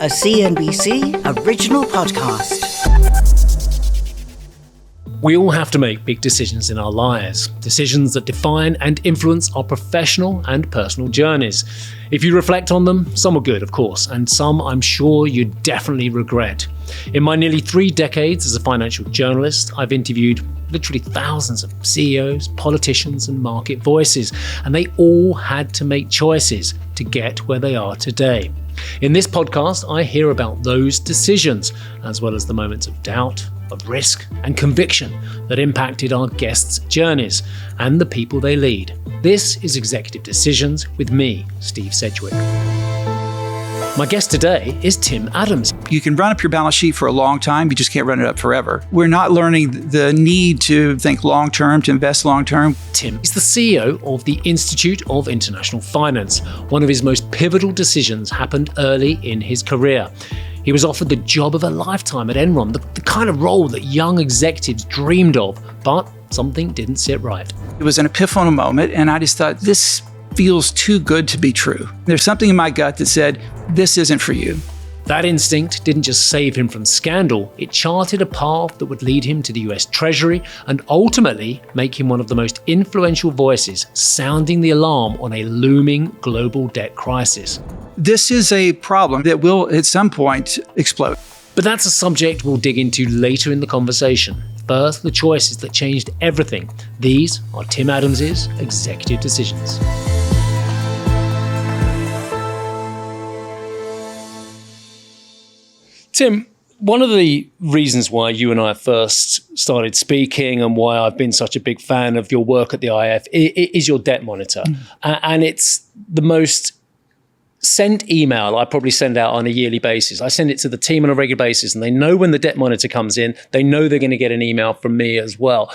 A CNBC original podcast. We all have to make big decisions in our lives, decisions that define and influence our professional and personal journeys. If you reflect on them, some are good, of course, and some I'm sure you definitely regret. In my nearly 3 decades as a financial journalist, I've interviewed literally thousands of CEOs, politicians, and market voices, and they all had to make choices to get where they are today. In this podcast, I hear about those decisions, as well as the moments of doubt, of risk, and conviction that impacted our guests' journeys and the people they lead. This is Executive Decisions with me, Steve Sedgwick. My guest today is Tim Adams. You can run up your balance sheet for a long time, you just can't run it up forever. We're not learning the need to think long-term, to invest long-term. Tim is the CEO of the Institute of International Finance. One of his most pivotal decisions happened early in his career. He was offered the job of a lifetime at Enron, the kind of role that young executives dreamed of, but something didn't sit right. It was an epiphanal moment, and I just thought, this feels too good to be true. There's something in my gut that said, this isn't for you. That instinct didn't just save him from scandal, it charted a path that would lead him to the US Treasury and ultimately make him one of the most influential voices sounding the alarm on a looming global debt crisis. This is a problem that will at some point explode. But that's a subject we'll dig into later in the conversation. First, the choices that changed everything. These are Tim Adams's Executive Decisions. Tim, one of the reasons why you and I first started speaking and why I've been such a big fan of your work at the IIF is your debt monitor. And it's the most sent email I probably send out on a yearly basis. I send it to the team on a regular basis, and they know when the debt monitor comes in, they know they're going to get an email from me as well.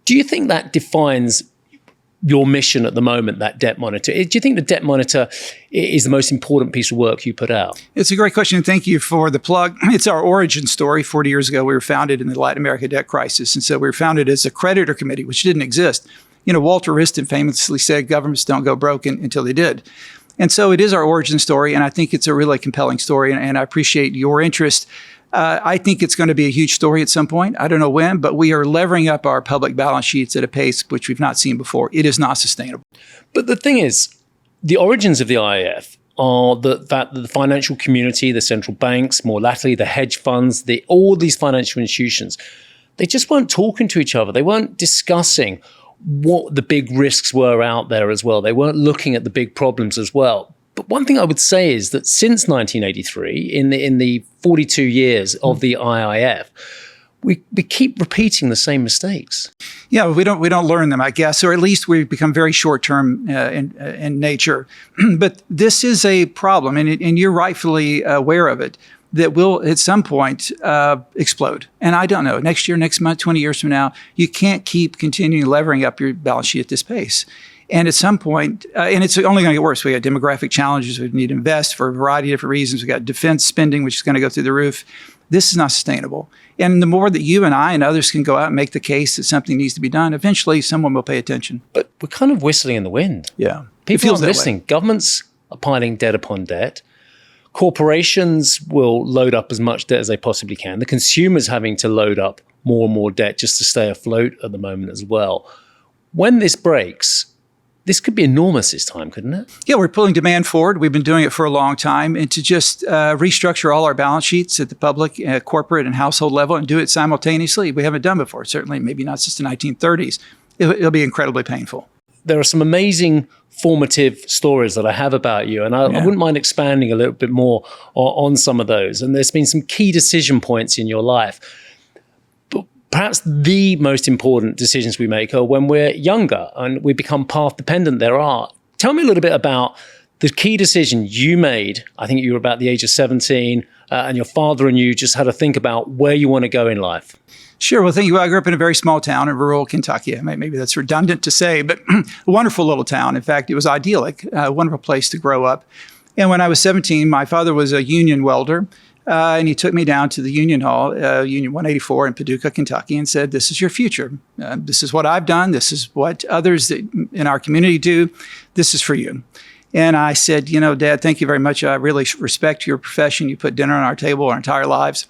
Do you think that defines your mission at the moment, that debt monitor? Do you think the debt monitor is the most important piece of work you put out? It's a great question, and thank you for the plug. It's our origin story. 40 years ago, we were founded in the Latin America debt crisis, and so we were founded as a creditor committee, which didn't exist. You know, Walter Wriston famously said, governments don't go broke until they did. And so it is our origin story, and I think it's a really compelling story, and I appreciate your interest. I think it's going to be a huge story at some point. I don't know when, but we are levering up our public balance sheets at a pace which we've not seen before. It is not sustainable. But the thing is, the origins of the IIF are the fact that the financial community, the central banks, more latterly the hedge funds, all these financial institutions, they just weren't talking to each other. They weren't discussing what the big risks were out there as well. They weren't looking at the big problems as well. But one thing I would say is that since 1983, in the 42 years of the IIF, we keep repeating the same mistakes. Yeah, we don't learn them, I guess, or at least we become very short-term in nature. But this is a problem, and you're rightfully aware of it, that will at some point explode. And I don't know, next year, next month, 20 years from now, you can't keep continuing levering up your balance sheet at this pace. And at some point, and it's only going to get worse. We got demographic challenges. We need to invest for a variety of different reasons. We got defense spending, which is going to go through the roof. This is not sustainable. And the more that you and I and others can go out and make the case that something needs to be done, eventually someone will pay attention. But we're kind of whistling in the wind. Yeah. People aren't listening. Governments are piling debt upon debt. Corporations will load up as much debt as they possibly can. The consumer's having to load up more and more debt just to stay afloat at the moment as well. When this breaks, this could be enormous this time, couldn't it? Yeah, we're pulling demand forward. We've been doing it for a long time. And to just restructure all our balance sheets at the public, corporate, and household level and do it simultaneously, we haven't done before. Certainly, maybe not since the 1930s. It'll be incredibly painful. There are some amazing formative stories that I have about you, and I wouldn't mind expanding a little bit more on some of those. And there's been some key decision points in your life. Perhaps the most important decisions we make are when we're younger and we become path dependent. Tell me a little bit about the key decision you made. I think you were about the age of 17 and your father and you just had to think about where you want to go in life. Sure. Well, thank you. I grew up in a very small town in rural Kentucky. Maybe that's redundant to say, but a wonderful little town. In fact, it was idyllic, a wonderful place to grow up. And when I was 17, my father was a union welder. And he took me down to the Union Hall, Union 184 in Paducah, Kentucky, and said, this is your future. This is what I've done. This is what others in our community do. This is for you. And I said, Dad, thank you very much. I really respect your profession. You put dinner on our table our entire lives.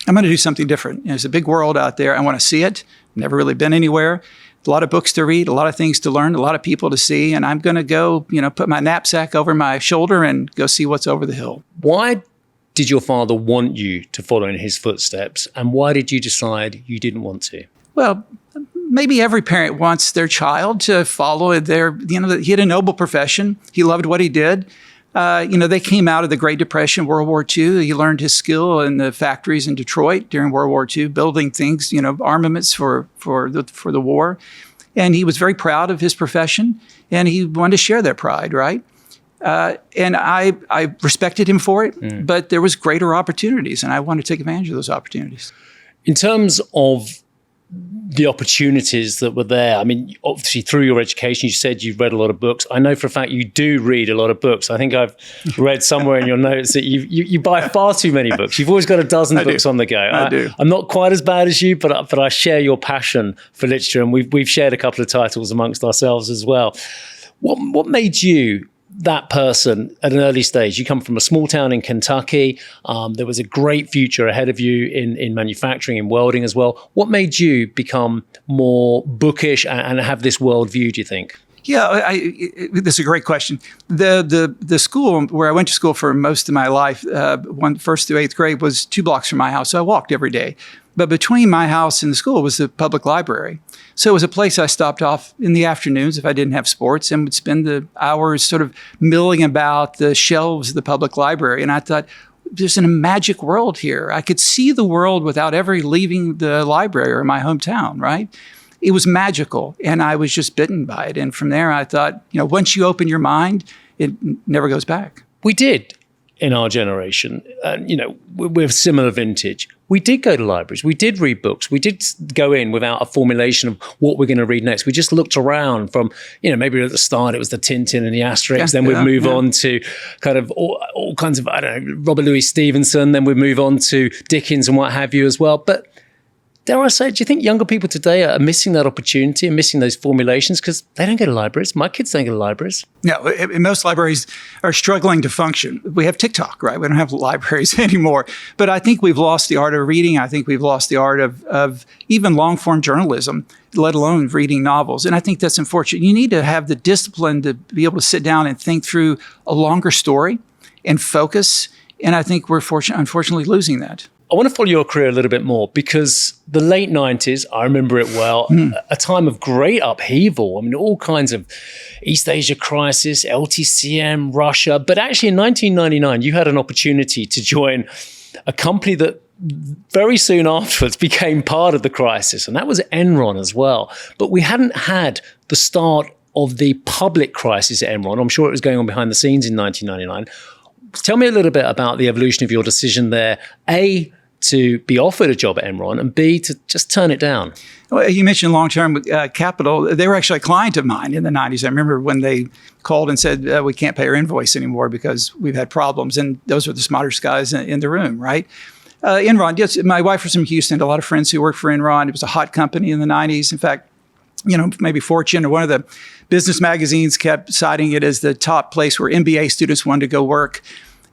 I'm going to do something different. There's a big world out there. I want to see it. Never really been anywhere. A lot of books to read, a lot of things to learn, a lot of people to see. And I'm going to go, put my knapsack over my shoulder and go see what's over the hill. Why did your father want you to follow in his footsteps? And why did you decide you didn't want to? Well, maybe every parent wants their child to follow he had a noble profession. He loved what he did. They came out of the Great Depression, World War II. He learned his skill in the factories in Detroit during World War II, building things, armaments for the war. And he was very proud of his profession, and he wanted to share that pride, right? And I respected him for it, but there was greater opportunities, and I wanted to take advantage of those opportunities. In terms of the opportunities that were there, I mean, obviously through your education, you said you've read a lot of books. I know for a fact you do read a lot of books. I think I've read somewhere in your notes that you buy far too many books. You've always got a dozen books on the go. I do. I'm not quite as bad as you, but I share your passion for literature, and we've shared a couple of titles amongst ourselves as well. What made you that person at an early stage? You come from a small town in Kentucky. There was a great future ahead of you in manufacturing, in welding as well. What made you become more bookish and have this worldview, do you think? Yeah, this is a great question. The school where I went to school for most of my life, first through eighth grade, was 2 blocks from my house. So I walked every day. But between my house and the school was the public library. So it was a place I stopped off in the afternoons if I didn't have sports, and would spend the hours sort of milling about the shelves of the public library. And I thought, there's a magic world here. I could see the world without ever leaving the library or my hometown, right? It was magical, and I was just bitten by it. And from there, I thought, once you open your mind, it never goes back. We did in our generation, we're similar vintage. We did go to libraries. We did read books. We did go in without a formulation of what we're going to read next. We just looked around from, maybe at the start it was the Tintin and the Asterix. Then we'd move on to kind of all kinds of, Robert Louis Stevenson. Then we'd move on to Dickens and what have you as well. But dare I say, do you think younger people today are missing that opportunity and missing those formulations because they don't go to libraries? My kids don't go to libraries. No, most libraries are struggling to function. We have TikTok, right? We don't have libraries anymore. But I think we've lost the art of reading. I think we've lost the art of even long-form journalism, let alone reading novels. And I think that's unfortunate. You need to have the discipline to be able to sit down and think through a longer story and focus. And I think we're unfortunately losing that. I want to follow your career a little bit more because the late 90s, I remember it well, a time of great upheaval. I mean, all kinds of East Asia crisis, LTCM, Russia. But actually in 1999, you had an opportunity to join a company that very soon afterwards became part of the crisis. And that was Enron as well. But we hadn't had the start of the public crisis at Enron. I'm sure it was going on behind the scenes in 1999. Tell me a little bit about the evolution of your decision there, A, to be offered a job at Enron, and B, to just turn it down. Well, you mentioned long-term capital. They were actually a client of mine in the 90s. I remember when they called and said, we can't pay our invoice anymore because we've had problems. And those were the smartest guys in the room, right? Enron, yes, my wife was from Houston, a lot of friends who worked for Enron. It was a hot company in the 90s. In fact, maybe Fortune or one of the business magazines kept citing it as the top place where MBA students wanted to go work.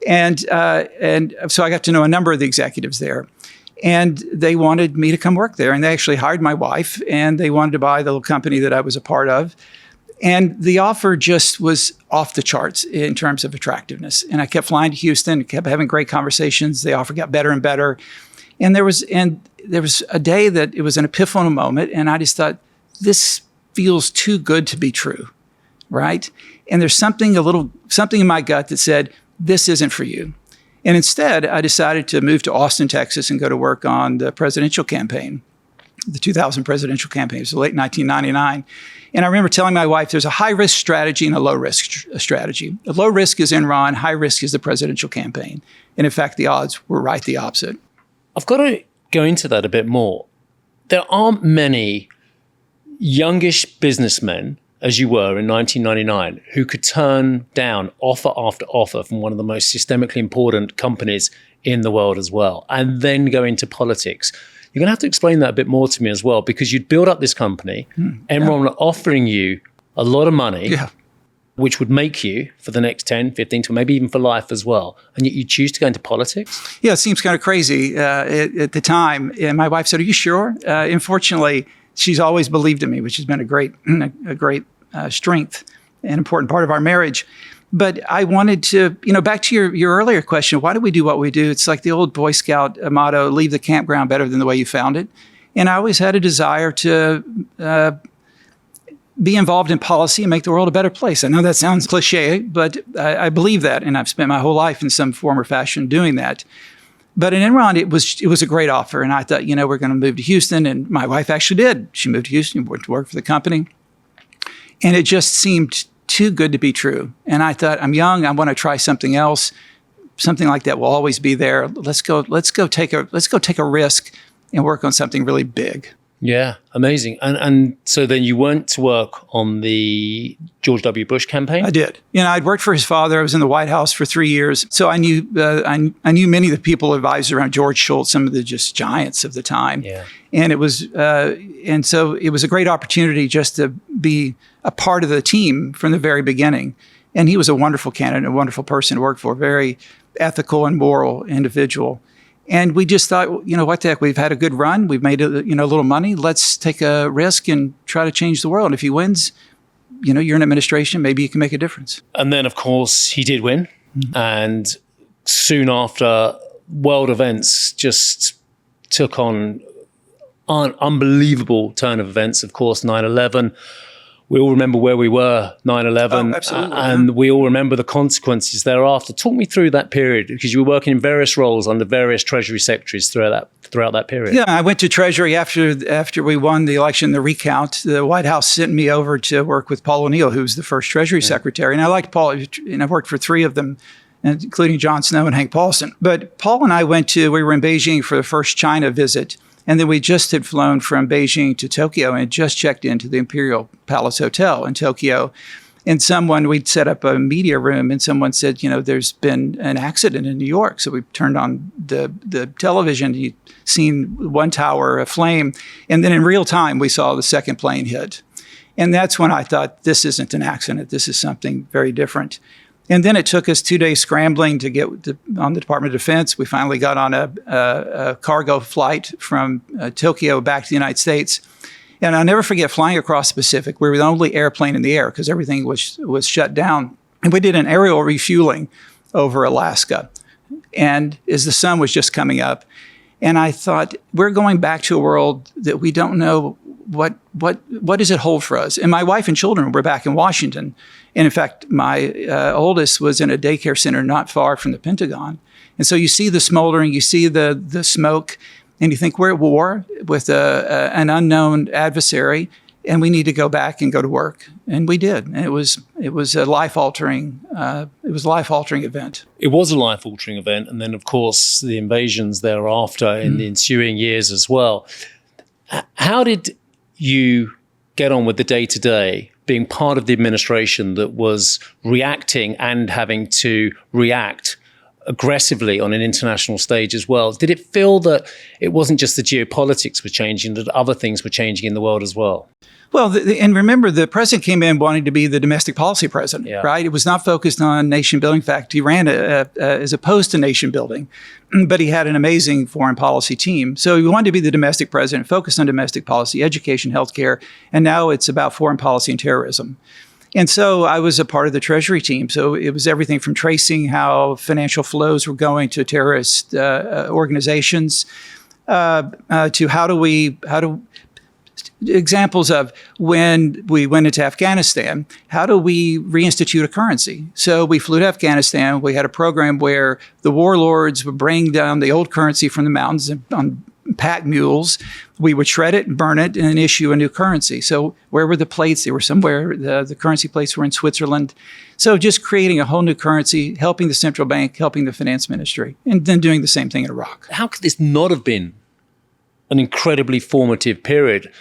And so I got to know a number of the executives there. And they wanted me to come work there. And they actually hired my wife, and they wanted to buy the little company that I was a part of. And the offer just was off the charts in terms of attractiveness. And I kept flying to Houston, kept having great conversations. The offer got better and better. And there was a day that it was an epiphanal moment. And I just thought, this feels too good to be true, right? And there's something in my gut that said, this isn't for you. And instead, I decided to move to Austin, Texas, and go to work on the presidential campaign, the 2000 presidential campaign. It was late 1999. And I remember telling my wife, there's a high-risk strategy and a low-risk strategy. The low risk is Enron, high risk is the presidential campaign. And in fact, the odds were right the opposite. I've got to go into that a bit more. There aren't many youngish businessmen, as you were in 1999, who could turn down offer after offer from one of the most systemically important companies in the world as well, and then go into politics. You're going to have to explain that a bit more to me as well, because you'd build up this company, Enron offering you a lot of money. Yeah. which would make you for the next 10, 15, to maybe even for life as well. And yet you choose to go into politics? Yeah, it seems kind of crazy at the time. And my wife said, "Are you sure?" Unfortunately, she's always believed in me, which has been a great strength and important part of our marriage. But I wanted to, back to your earlier question, why do we do what we do? It's like the old Boy Scout motto, leave the campground better than the way you found it. And I always had a desire to be involved in policy and make the world a better place. I know that sounds cliche, but I believe that, and I've spent my whole life in some form or fashion doing that. But in Enron, it was a great offer, and I thought, we're going to move to Houston, and my wife actually did. She moved to Houston, went to work for the company, and it just seemed too good to be true. And I thought, I'm young, I want to try something else. Something like that will always be there. Let's go take a risk and work on something really big. Yeah, amazing. And so then you went to work on the George W. Bush campaign? I did. I'd worked for his father. I was in the White House for 3 years. So I knew many of the people advised around George Shultz, some of the just giants of the time. Yeah. And so it was a great opportunity just to be a part of the team from the very beginning. And he was a wonderful candidate, a wonderful person to work for, very ethical and moral individual. And we just thought, what the heck, we've had a good run. We've made a little money. Let's take a risk and try to change the world. And if he wins, you're in administration, maybe you can make a difference. And then, of course, he did win. Mm-hmm. And soon after, world events just took on an unbelievable turn of events. Of course, 9/11. We all remember where we were, 9/11, and we all remember the consequences thereafter. Talk me through that period, because you were working in various roles under various Treasury secretaries throughout that period. Yeah, I went to Treasury after we won the election, the recount. The White House sent me over to work with Paul O'Neill, who was the first Treasury secretary. And I liked Paul, and I worked for 3 of them, including John Snow and Hank Paulson. But Paul and I we were in Beijing for the first China visit. And then we just had flown from Beijing to Tokyo and just checked into the Imperial Palace Hotel in Tokyo. And we'd set up a media room, and someone said, there's been an accident in New York. So we turned on the television, you'd seen one tower aflame. And then in real time, we saw the second plane hit. And that's when I thought, this isn't an accident. This is something very different. And then it took us 2 days scrambling to get on the Department of Defense. We finally got on a cargo flight from Tokyo back to the United States. And I'll never forget flying across the Pacific. We were the only airplane in the air because everything was shut down. And we did an aerial refueling over Alaska. And as the sun was just coming up, and I thought, we're going back to a world that we don't know what does it hold for us? And my wife and children were back in Washington. And in fact, my oldest was in a daycare center not far from the Pentagon. And so you see the smoldering, you see the smoke, and you think we're at war with an unknown adversary, and we need to go back and go to work. And we did. And it was a life-altering event. It was a life-altering event. And then, of course, the invasions thereafter in the ensuing years as well. How did you get on with the day-to-day, being part of the administration that was reacting and having to react aggressively on an international stage as well? Did it feel that it wasn't just the geopolitics were changing, that other things were changing in the world as well? Well, and remember, the president came in wanting to be the domestic policy president, right? It was not focused on nation building. In fact, he ran as opposed to nation building, but he had an amazing foreign policy team. So he wanted to be the domestic president, focused on domestic policy, education, healthcare, and now it's about foreign policy and terrorism. And so I was a part of the Treasury team. So it was everything from tracing how financial flows were going to terrorist organizations to examples of when we went into Afghanistan, how do we reinstitute a currency? So we flew to Afghanistan. We had a program where the warlords would bring down the old currency from the mountains on pack mules. We would shred it and burn it and then issue a new currency. So where were the plates? They were somewhere. The currency plates were in Switzerland. So just creating a whole new currency, helping the central bank, helping the finance ministry, and then doing the same thing in Iraq. How could this not have been an incredibly formative period?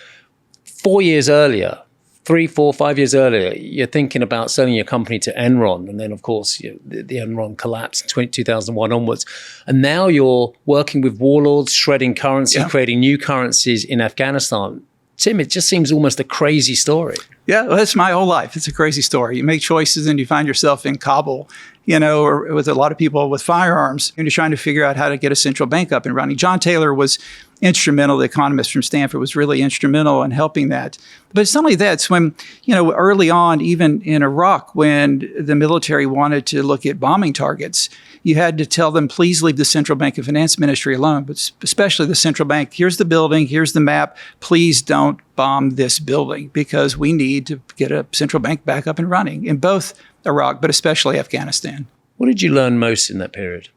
4 years earlier, 3, 4, 5 years earlier, you're thinking about selling your company to Enron. And then, of course, the Enron collapsed in 2001 onwards. And now you're working with warlords, shredding currency, creating new currencies in Afghanistan. Tim, it just seems almost a crazy story. Yeah, well, that's my whole life. It's a crazy story. You make choices and you find yourself in Kabul, or with a lot of people with firearms, and you're trying to figure out how to get a central bank up and running. John Taylor was instrumental. The economist from Stanford was really instrumental in helping that. But it's not only that. It's when, early on, even in Iraq, when the military wanted to look at bombing targets, you had to tell them, please leave the Central Bank and Finance Ministry alone, but especially the central bank. Here's the building. Here's the map. Please don't bomb this building because we need to get a central bank back up and running in both Iraq, but especially Afghanistan. What did you learn most in that period?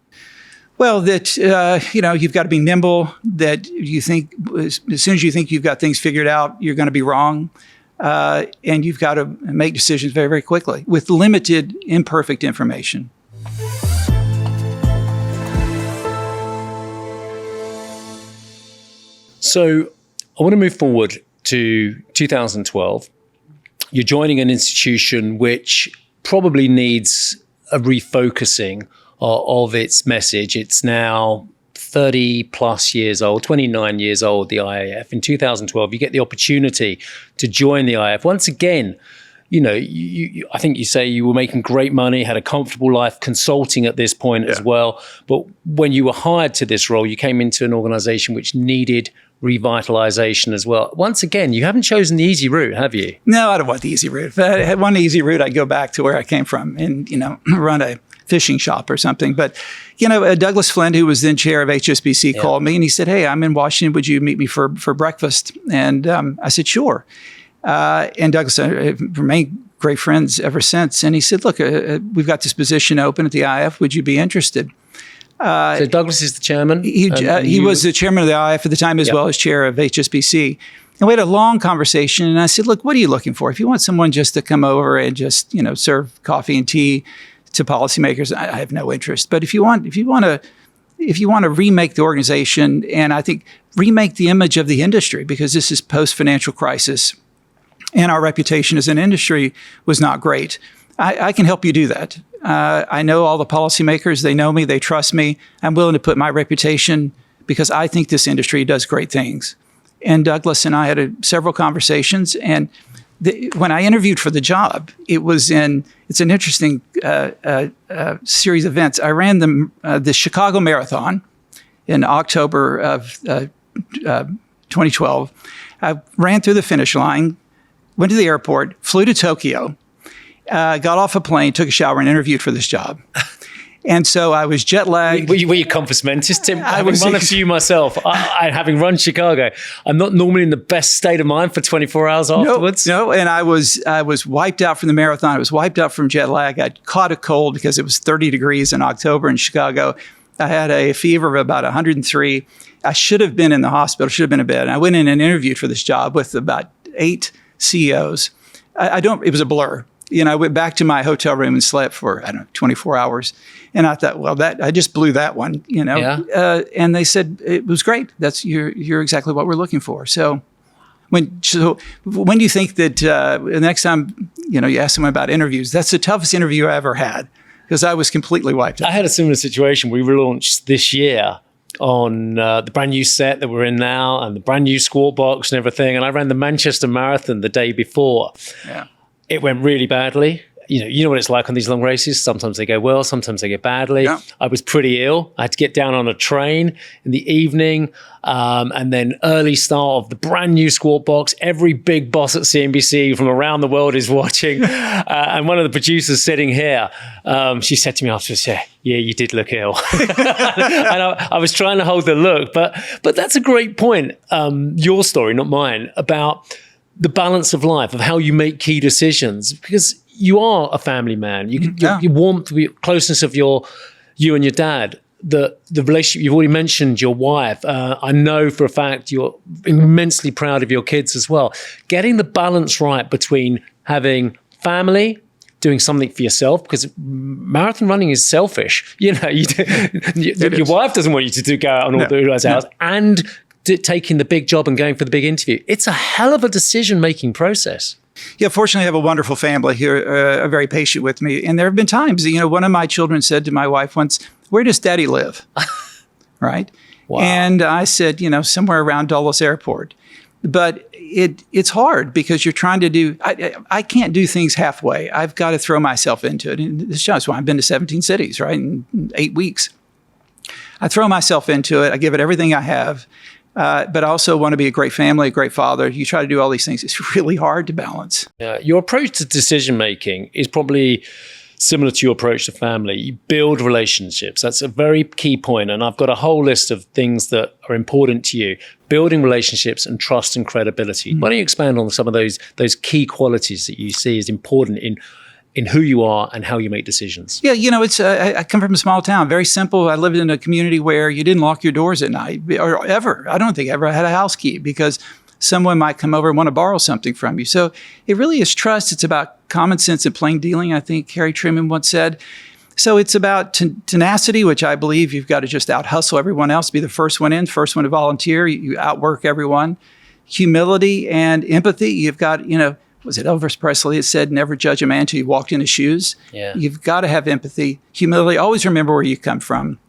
Well, that, you've got to be nimble, that you think as soon as you think you've got things figured out, you're going to be wrong. And you've got to make decisions very, very quickly with limited, imperfect information. So I want to move forward to 2012. You're joining an institution which probably needs a refocusing of its message. It's now 30 plus years old, 29 years old, the IIF. In 2012, you get the opportunity to join the IIF. Once again, I think you say you were making great money, had a comfortable life, consulting at this point as well. But when you were hired to this role, you came into an organization which needed revitalization as well. Once again, you haven't chosen the easy route, have you? No, I don't want the easy route. If I had one easy route, I'd go back to where I came from and, run a fishing shop or something. But, Douglas Flynn, who was then chair of HSBC, called me and he said, hey, I'm in Washington. Would you meet me for breakfast? And I said, sure. And Douglas remained great friends ever since. And he said, look, we've got this position open at the IIF. Would you be interested? So Douglas is the chairman? He was the chairman of the IIF at the time as well as chair of HSBC. And we had a long conversation. And I said, look, what are you looking for? If you want someone just to come over and just, serve coffee and tea to policymakers, I have no interest. But if you want to remake the organization and I think remake the image of the industry, because this is post-financial crisis and our reputation as an industry was not great, I can help you do that. I know all the policymakers. They know me. They trust me. I'm willing to put my reputation because I think this industry does great things. And Douglas and I had several conversations. And when I interviewed for the job, it's an interesting series of events. I ran the Chicago Marathon in October of 2012. I ran through the finish line, went to the airport, flew to Tokyo, got off a plane, took a shower, and interviewed for this job. And so I was jet lagged. Were you compass mentis, Tim? Having run a few myself, having run Chicago, I'm not normally in the best state of mind for 24 hours afterwards. No, and I was wiped out from the marathon. I was wiped out from jet lag. I caught a cold because it was 30 degrees in October in Chicago. I had a fever of about 103. I should have been in the hospital, should have been in bed. And I went in and interviewed for this job with about 8 CEOs. It was a blur. I went back to my hotel room and slept for, 24 hours. And I thought, well, I just blew that one, and they said, it was great. You're exactly what we're looking for. So when do you think that the next time, you ask someone about interviews, that's the toughest interview I ever had because I was completely wiped out. I had a similar situation. We relaunched this year on the brand new set that we're in now and the brand new squat box and everything. And I ran the Manchester Marathon the day before. Yeah. It went really badly. You know what it's like on these long races. Sometimes they go well, sometimes they go badly. Yeah. I was pretty ill. I had to get down on a train in the evening and then early start of the brand new squat box. Every big boss at CNBC from around the world is watching. And one of the producers sitting here, she said to me afterwards, yeah, you did look ill. And I was trying to hold the look. But that's a great point, your story, not mine, about the balance of life, of how you make key decisions, because you are a family man. You warmth, the closeness of you and your dad, the relationship. You've already mentioned your wife. I know for a fact you're immensely proud of your kids as well. Getting the balance right between having family, doing something for yourself, because marathon running is selfish. Your wife doesn't want you to go out on all those hours, and taking the big job and going for the big interview. It's a hell of a decision-making process. Yeah, fortunately, I have a wonderful family who are very patient with me. And there have been times, one of my children said to my wife once, where does Daddy live? Right? Wow. And I said, somewhere around Dulles Airport. But it's hard because you're trying to do, I can't do things halfway. I've got to throw myself into it. And this shows why I've been to 17 cities, right, in 8 weeks. I throw myself into it. I give it everything I have. But I also want to be a great family, a great father. You try to do all these things. It's really hard to balance. Your approach to decision making is probably similar to your approach to family. You build relationships. That's a very key point. And I've got a whole list of things that are important to you. Building relationships and trust and credibility. Why don't you expand on some of those key qualities that you see as important in who you are and how you make decisions? Yeah, it's I come from a small town, very simple. I lived in a community where you didn't lock your doors at night, or ever. I don't think ever I had a house key because someone might come over and want to borrow something from you. So it really is trust. It's about common sense and plain dealing, I think Harry Truman once said. So it's about tenacity, which I believe you've got to just out-hustle everyone else, be the first one in, first one to volunteer. You outwork everyone. Humility and empathy. You've got, was it Elvis Presley that said, never judge a man till you walked in his shoes? Yeah. You've got to have empathy. Humility, always remember where you come from.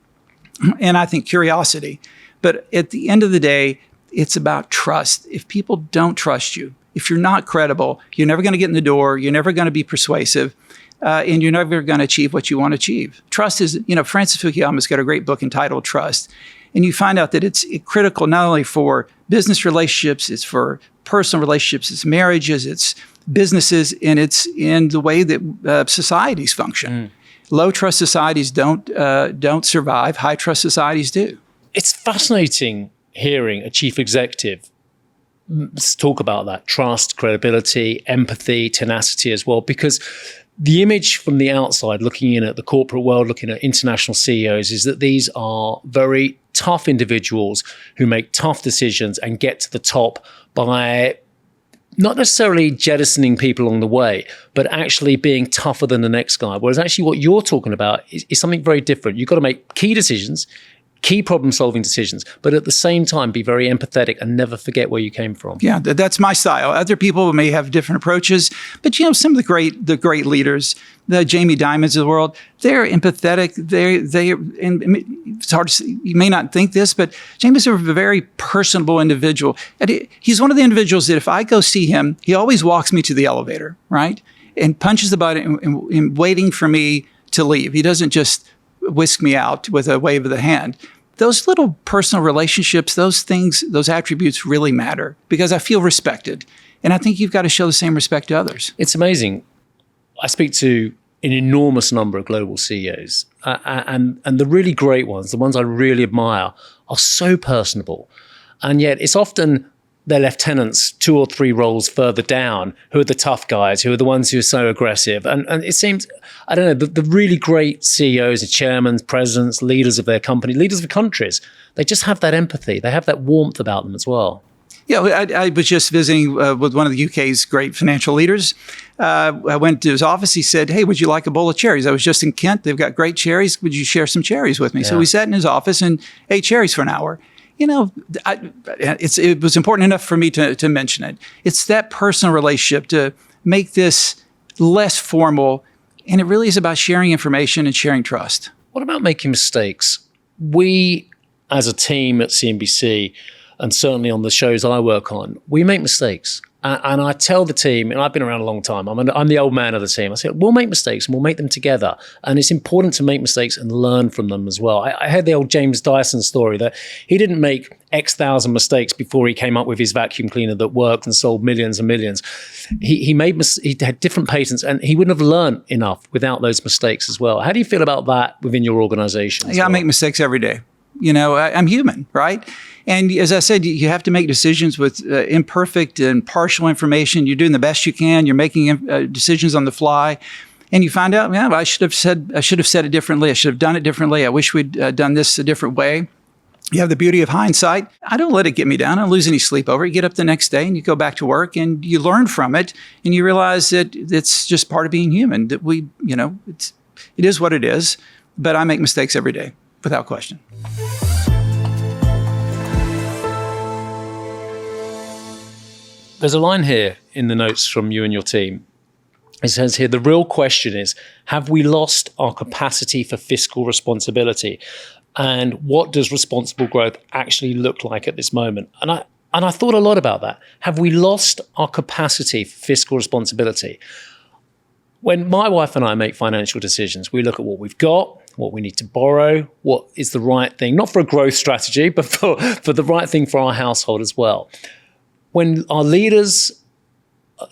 And I think curiosity. But at the end of the day, it's about trust. If people don't trust you, if you're not credible, you're never going to get in the door, you're never going to be persuasive, and you're never going to achieve what you want to achieve. Trust is, Francis Fukuyama's got a great book entitled Trust. And you find out that it's critical not only for business relationships, it's for personal relationships, it's marriages, it's businesses, and it's in the way that societies function. Low trust societies don't survive. High trust societies do. It's fascinating hearing a chief executive talk about that trust, credibility, empathy, tenacity as well, because the image from the outside, looking in at the corporate world, looking at international CEOs, is that these are very tough individuals who make tough decisions and get to the top by not necessarily jettisoning people along the way, but actually being tougher than the next guy. Whereas actually what you're talking about is something very different. You've got to make key decisions, key problem-solving decisions, but at the same time, be very empathetic and never forget where you came from. Yeah, that's my style. Other people may have different approaches, but some of the great leaders, the Jamie Dimons of the world, they're empathetic. And it's hard to see, you may not think this, but Jamie's a very personable individual. And he's one of the individuals that if I go see him, he always walks me to the elevator, right? And punches the button and waiting for me to leave. He doesn't just whisk me out with a wave of the hand. Those little personal relationships, those things, those attributes really matter because I feel respected. And I think you've got to show the same respect to others. It's amazing. I speak to an enormous number of global CEOs and the really great ones, the ones I really admire, are so personable. And yet it's often their lieutenants 2 or 3 roles further down who are the tough guys, who are the ones who are so aggressive. And it seems, I don't know, the really great CEOs, the chairmen, presidents, leaders of their company, leaders of countries, they just have that empathy. They have that warmth about them as well. Yeah, I was just visiting with one of the UK's great financial leaders. I went to his office. He said, "Hey, would you like a bowl of cherries?" I was just in Kent. They've got great cherries. Would you share some cherries with me? Yeah. So we sat in his office and ate cherries for an hour. It was important enough for me to mention it. It's that personal relationship to make this less formal, and it really is about sharing information and sharing trust. What about making mistakes? We, as a team at CNBC, and certainly on the shows I work on, we make mistakes. And I tell the team, and I've been around a long time, I'm the old man of the team. I say, we'll make mistakes and we'll make them together. And it's important to make mistakes and learn from them as well. I heard the old James Dyson story that he didn't make X thousand mistakes before he came up with his vacuum cleaner that worked and sold millions and millions. He had different patents and he wouldn't have learned enough without those mistakes as well. How do you feel about that within your organization? Yeah, I make mistakes every day. I'm human, right? And as I said, you have to make decisions with imperfect and partial information. You're doing the best you can. You're making decisions on the fly. And you find out, I should have said it differently. I should have done it differently. I wish we'd done this a different way. You have the beauty of hindsight. I don't let it get me down. I don't lose any sleep over it. You get up the next day and you go back to work and you learn from it. And you realize that it's just part of being human, that it is what it is. But I make mistakes every day, without question. There's a line here in the notes from you and your team. It says here, the real question is, have we lost our capacity for fiscal responsibility? And what does responsible growth actually look like at this moment? And And I thought a lot about that. Have we lost our capacity for fiscal responsibility? When my wife and I make financial decisions, we look at what we've got, what we need to borrow, what is the right thing, not for a growth strategy, but for the right thing for our household as well. When our leaders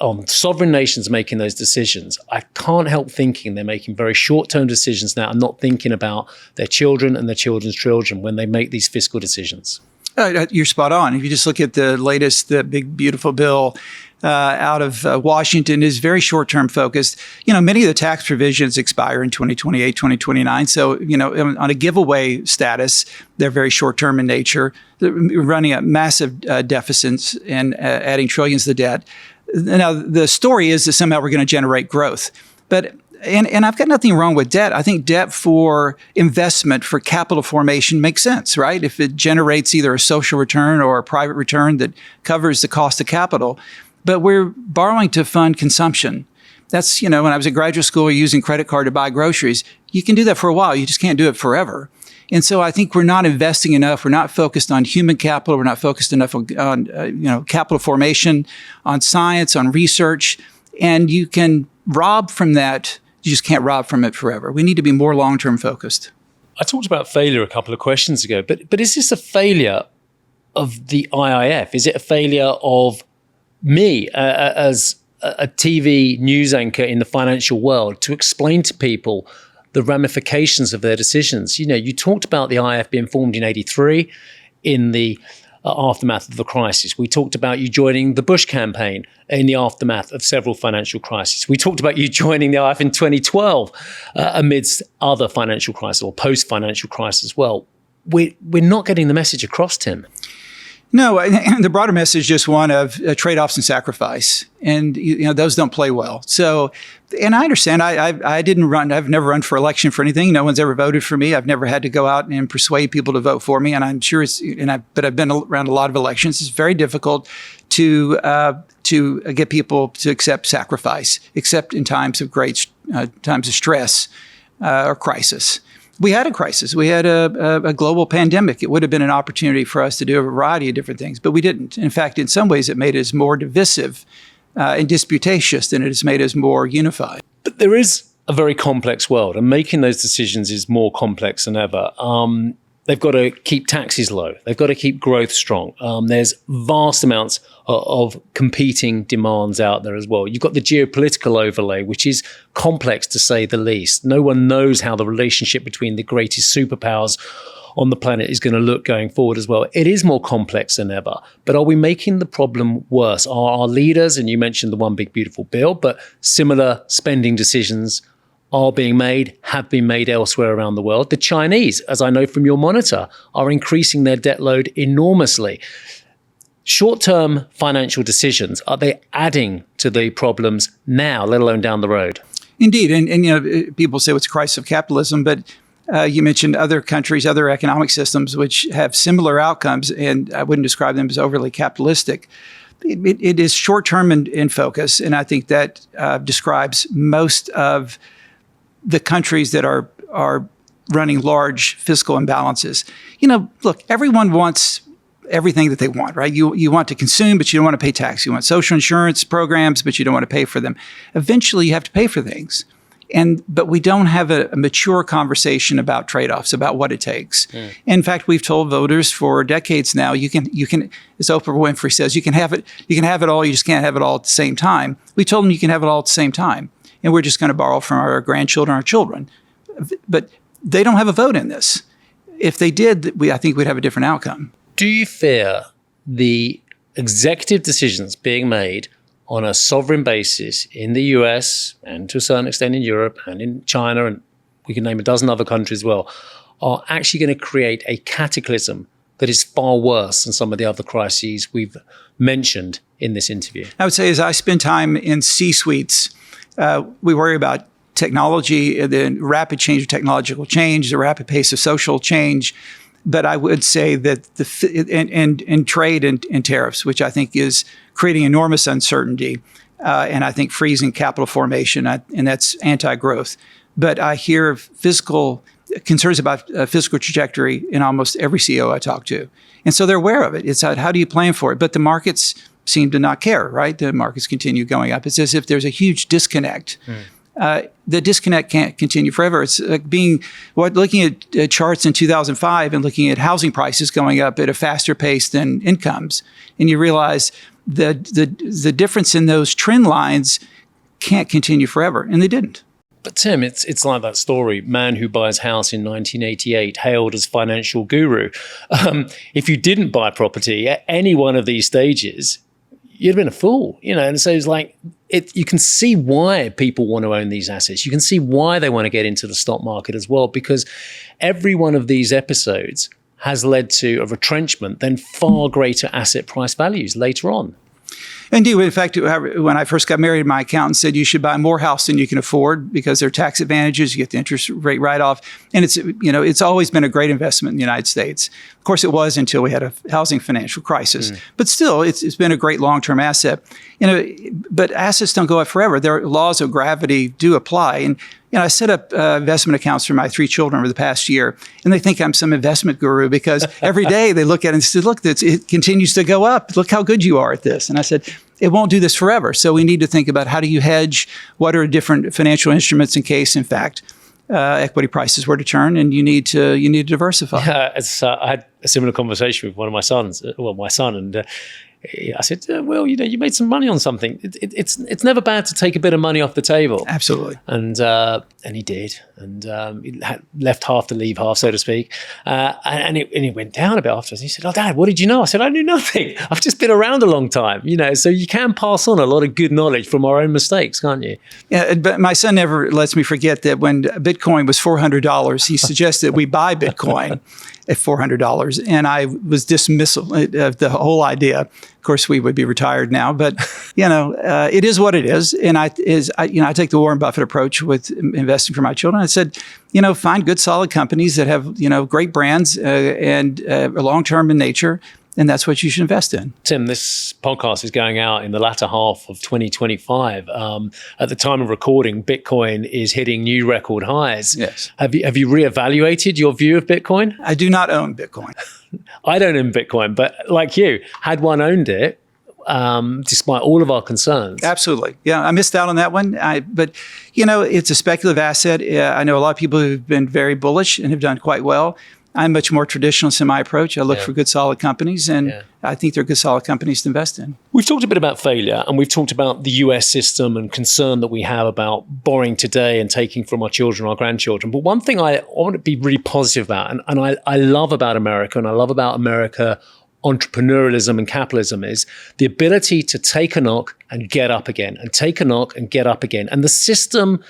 on sovereign nations making those decisions, I can't help thinking they're making very short-term decisions now and not thinking about their children and their children's children when they make these fiscal decisions. You're spot on. If you just look at the latest, the big, beautiful bill out of Washington is very short-term focused. Many of the tax provisions expire in 2028, 2029. So, on a giveaway status, they're very short-term in nature. They're running at massive deficits and adding trillions to debt. Now, the story is that somehow we're going to generate growth. But and I've got nothing wrong with debt. I think debt for investment, for capital formation makes sense, right? If it generates either a social return or a private return that covers the cost of capital. But we're borrowing to fund consumption. That's, when I was in graduate school using credit card to buy groceries, you can do that for a while. You just can't do it forever. And so I think we're not investing enough. We're not focused on human capital. We're not focused enough on capital formation, on science, on research. And you can rob from that. You just can't rob from it forever. We need to be more long-term focused. I talked about failure a couple of questions ago, but is this a failure of the IIF? Is it a failure of me as a TV news anchor in the financial world to explain to people the ramifications of their decisions? You talked about the IIF being formed in 1983 in the aftermath of the crisis. We talked about you joining the Bush campaign in the aftermath of several financial crises. We talked about you joining the IIF in 2012 amidst other financial crises or post-financial crisis as well. We're not getting the message across, Tim. No, and the broader message is just one of trade-offs and sacrifice, and those don't play well. So, and I understand. I didn't run. I've never run for election for anything. No one's ever voted for me. I've never had to go out and persuade people to vote for me. And I'm sure but I've been around a lot of elections. It's very difficult to get people to accept sacrifice, except in times of times of stress or crisis. We had a crisis. We had a global pandemic. It would have been an opportunity for us to do a variety of different things, but we didn't. In fact, in some ways, it made us more divisive and disputatious than it has made us more unified. But there is a very complex world, and making those decisions is more complex than ever. They've got to keep taxes low. They've got to keep growth strong. There's vast amounts of competing demands out there as well. You've got the geopolitical overlay, which is complex to say the least. No one knows how the relationship between the greatest superpowers on the planet is going to look going forward as well. It is more complex than ever. But are we making the problem worse? Are our leaders, and you mentioned the One Big Beautiful Bill, but similar spending decisions are being made, have been made elsewhere around the world. The Chinese, as I know from your monitor, are increasing their debt load enormously. Short-term financial decisions, are they adding to the problems now, let alone down the road? Indeed. And people say it's a crisis of capitalism, but you mentioned other countries, other economic systems, which have similar outcomes, and I wouldn't describe them as overly capitalistic. It is short-term in focus, and I think that describes most of the countries that are running large fiscal imbalances. Look, everyone wants everything that they want, right? You want to consume, but you don't want to pay tax. You want social insurance programs, but you don't want to pay for them. Eventually, you have to pay for things. But we don't have a mature conversation about trade-offs, about what it takes. In fact, we've told voters for decades now, you can, as Oprah Winfrey says, you can have it all, you just can't have it all at the same time. We told them you can have it all at the same time. And we're just going to borrow from our grandchildren, our children. But they don't have a vote in this. If they did, I think we'd have a different outcome. Do you fear the executive decisions being made on a sovereign basis in the US and to a certain extent in Europe and in China, and we can name a dozen other countries as well, are actually going to create a cataclysm that is far worse than some of the other crises we've mentioned in this interview? I would say as I spend time in C-suites, we worry about technology, the rapid change of technological change, the rapid pace of social change. But I would say that in trade and tariffs, which I think is creating enormous uncertainty, and I think freezing capital formation, and that's anti-growth. but I hear concerns about fiscal trajectory in almost every CEO I talk to. And so they're aware of it. It's how do you plan for it? But the markets seem to not care, right? The markets continue going up. It's as if there's a huge disconnect. The disconnect can't continue forever. It's like looking at charts in 2005 and looking at housing prices going up at a faster pace than incomes. And you realize the difference in those trend lines can't continue forever. And they didn't. But Tim, it's like that story, man who buys house in 1988, hailed as financial guru. If you didn't buy property at any one of these stages, you'd have been a fool, And so it's like, you can see why people want to own these assets. You can see why they want to get into the stock market as well, because every one of these episodes has led to a retrenchment, then far greater asset price values later on. Indeed. In fact, when I first got married, my accountant said you should buy more house than you can afford because there are tax advantages. You get the interest rate write-off. And it's always been a great investment in the United States. Of course, it was until we had a housing financial crisis. But still, it's been a great long-term asset. But assets don't go up forever. Their laws of gravity do apply. And I set up investment accounts for my 3 children over the past year, and they think I'm some investment guru because every day they look at it and say, look, it continues to go up. Look how good you are at this. And I said, it won't do this forever. So we need to think about how do you hedge? What are different financial instruments in case, in fact, equity prices were to turn, and you need to diversify. I had a similar conversation with one of my sons, my son, and I said, well, you made some money on something. It's never bad to take a bit of money off the table. Absolutely. And he did, and he left half to leave half, so to speak. And it went down a bit afterwards. He said, "Oh, Dad, what did you know?" I said, "I knew nothing. I've just been around a long time." So you can pass on a lot of good knowledge from our own mistakes, can't you? Yeah. But my son never lets me forget that when Bitcoin was $400, he suggested we buy Bitcoin at $400, and I was dismissal of the whole idea. Of course, we would be retired now, but it is what it is. And I take the Warren Buffett approach with investing for my children. I said, find good, solid companies that have great brands and are long-term in nature. And that's what you should invest in. Tim, this podcast is going out in the latter half of 2025. At the time of recording, Bitcoin is hitting new record highs. Yes. Have you reevaluated your view of Bitcoin? I do not own Bitcoin. I don't own Bitcoin, but like you, had one owned it, despite all of our concerns. Absolutely. Yeah, I missed out on that one. But it's a speculative asset. I know a lot of people who've been very bullish and have done quite well. I'm much more traditionalist in my approach. I look for good, solid companies, and I think they're good, solid companies to invest in. We've talked a bit about failure, and we've talked about the US system and concern that we have about borrowing today and taking from our children, our grandchildren. But one thing I want to be really positive about, and I love about America, and I love about America entrepreneurialism and capitalism, is the ability to take a knock and get up again, and take a knock and get up again. And the system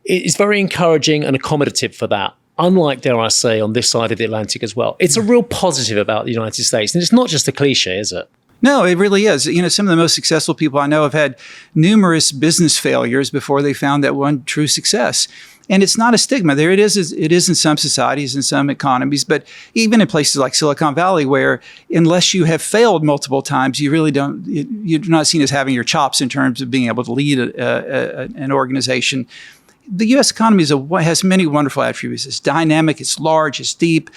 is very encouraging and accommodative for that. Unlike, dare I say, on this side of the Atlantic as well. It's a real positive about the United States. And it's not just a cliche, is it? No, it really is. Some of the most successful people I know have had numerous business failures before they found that one true success. And it's not a stigma. It is in some societies and some economies, but even in places like Silicon Valley, where unless you have failed multiple times, you really don't, you're not seen as having your chops in terms of being able to lead an organization. The U.S. economy has many wonderful attributes. It's dynamic, it's large, it's deep.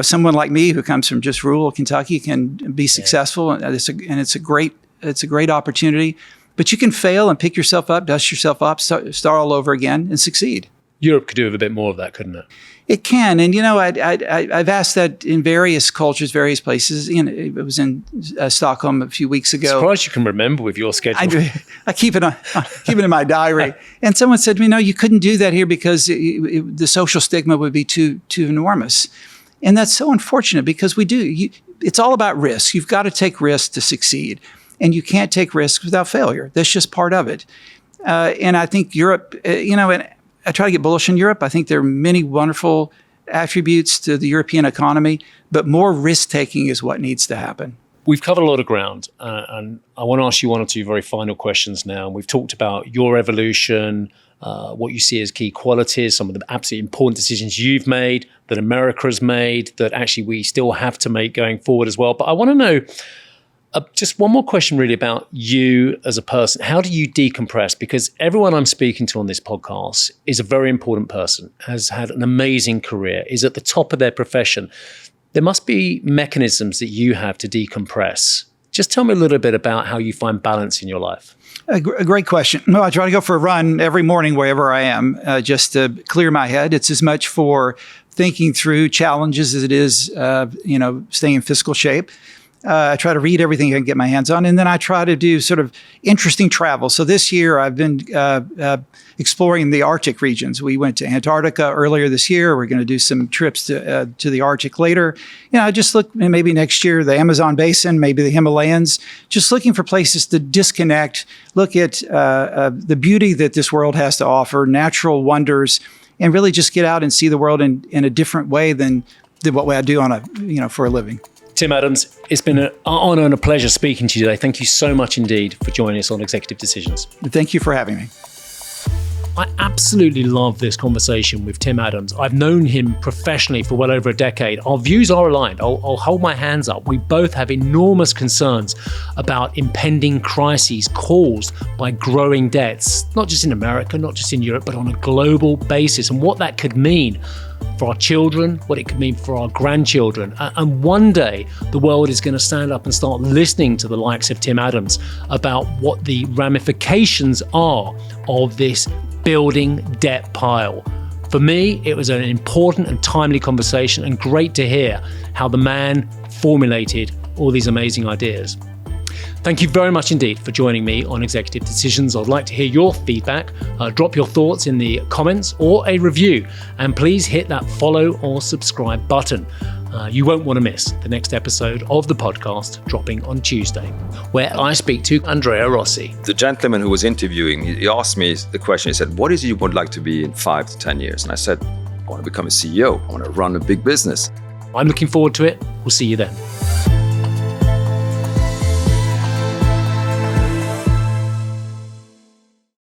Someone like me who comes from just rural Kentucky can be successful, and it's a great opportunity. But you can fail and pick yourself up, dust yourself up, start all over again, and succeed. Europe could do with a bit more of that, couldn't it? It can, and I've asked that in various cultures, various places. It was in Stockholm a few weeks ago. Surprised you can remember with your schedule. I keep it in my diary. And someone said to me, "No, you couldn't do that here because the social stigma would be too enormous." And that's so unfortunate because we do. It's all about risk. You've got to take risks to succeed, and you can't take risks without failure. That's just part of it. And I think Europe, and I try to get bullish in Europe. I think there are many wonderful attributes to the European economy, but more risk-taking is what needs to happen. We've covered a lot of ground, and I want to ask you one or two very final questions now. We've talked about your evolution, what you see as key qualities, some of the absolutely important decisions you've made, that America has made, that actually we still have to make going forward as well. But I want to know, Just one more question really about you as a person. How do you decompress? Because everyone I'm speaking to on this podcast is a very important person, has had an amazing career, is at the top of their profession. There must be mechanisms that you have to decompress. Just tell me a little bit about how you find balance in your life. A great question. Well, I try to go for a run every morning wherever I am, just to clear my head. It's as much for thinking through challenges as it is, staying in fiscal shape. I try to read everything I can get my hands on, and then I try to do sort of interesting travel. So this year I've been exploring the Arctic regions. We went to Antarctica earlier this year. We're going to do some trips to the Arctic later. I just look, maybe next year, the Amazon basin, maybe the Himalayas, just looking for places to disconnect, look at the beauty that this world has to offer, natural wonders, and really just get out and see the world in a different way than what I do for a living. Tim Adams, it's been an honor and a pleasure speaking to you today. Thank you so much indeed for joining us on Executive Decisions. Thank you for having me. I absolutely love this conversation with Tim Adams. I've known him professionally for well over a decade. Our views are aligned. I'll hold my hands up. We both have enormous concerns about impending crises caused by growing debts, not just in America, not just in Europe, but on a global basis, and what that could mean for our children, what it could mean for our grandchildren. And one day, the world is going to stand up and start listening to the likes of Tim Adams about what the ramifications are of this building debt pile. For me, it was an important and timely conversation, and great to hear how the man formulated all these amazing ideas. Thank you very much indeed for joining me on Executive Decisions. I'd like to hear your feedback. Drop your thoughts in the comments or a review, and please hit that follow or subscribe button. You won't want to miss the next episode of the podcast dropping on Tuesday, where I speak to Andrea Rossi. The gentleman who was interviewing, he asked me the question, he said, what is it you would like to be in 5 to 10 years? And I said, I want to become a CEO. I want to run a big business. I'm looking forward to it. We'll see you then.